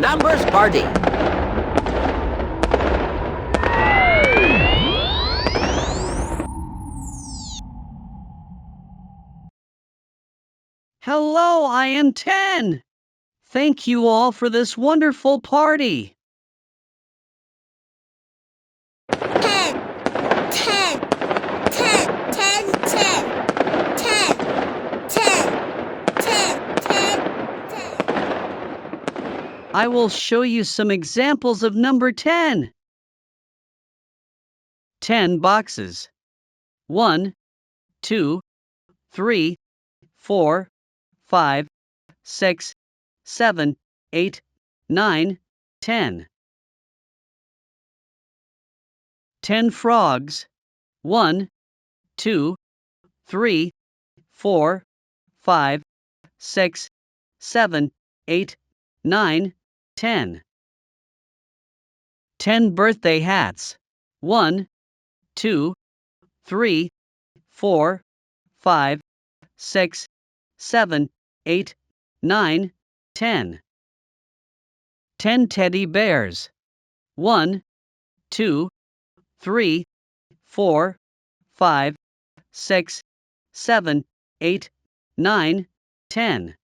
numbers party. Hello, I am 10. Thank you all for this wonderful party. 10, 10, 10, 10, 10, 10, 10, 10, 10. I will show you some examples of number 10. 10 boxes. 1, 2, 3, 4, 5, 6, 7, 8, 9, 10. 10 frogs. 1, 2, 3, 4, 5, 6, 7, 8, 9, 10. 10 birthday hats. 1, 2, 3, 4, 5, 6, 7, 8, 9, 10. 10 teddy bears. 1, 2, 3, 4, 5, 6, 7, 8, 9, 10.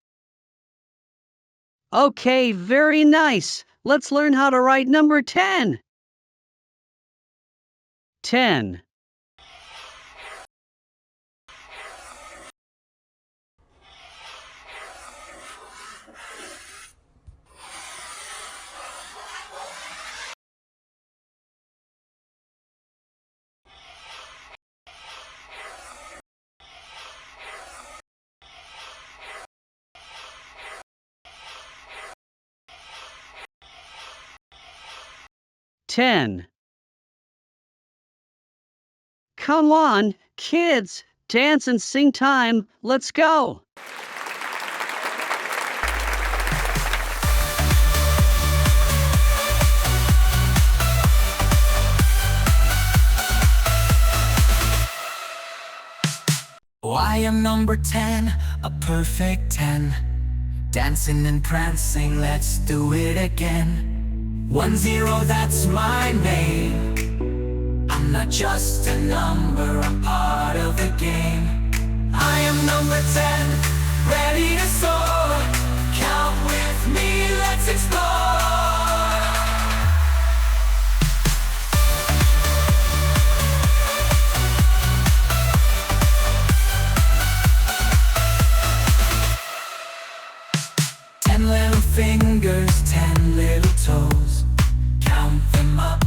Okay, very nice. Let's learn how to write number 10. 10. 10. Come on, kids, dance and sing time. Let's go. Oh, I am number 10, a perfect 10. Dancing and prancing, let's do it again. 10, that's my name. I'm not just a number, I'm part of the game. I am number 10, ready to soar. Count with me, let's explore. 10 little fingers, 10 little toes. Count them up,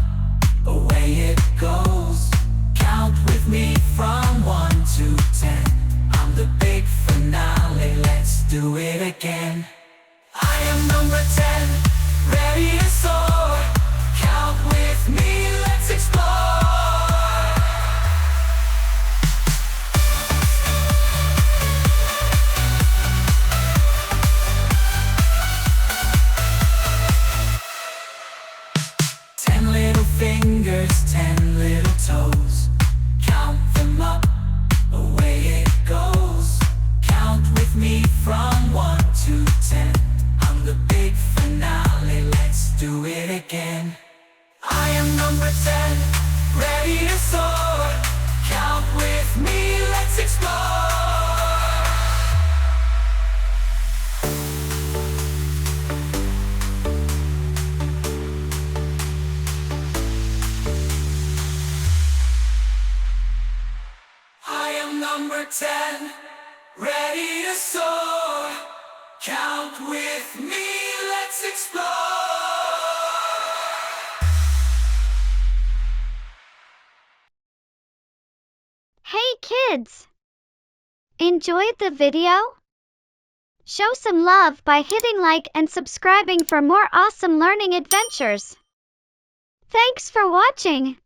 away it goes. Count with me from 1 to 10. I'm the big finale, let's do it again. I am number 10, ready to soar. Count with me, let's explore. 10 little fingers, 10 little toes. Count them up, away it goes. Count with me from 1 to 10. I'm the big finale, let's do it again. I am number 10, ready to soar. Count with me, let's explore. I am number 10, ready to soar. Count with me, let's explore. Hey kids! Enjoyed the video? Show some love by hitting like and subscribing for more awesome learning adventures. Thanks for watching!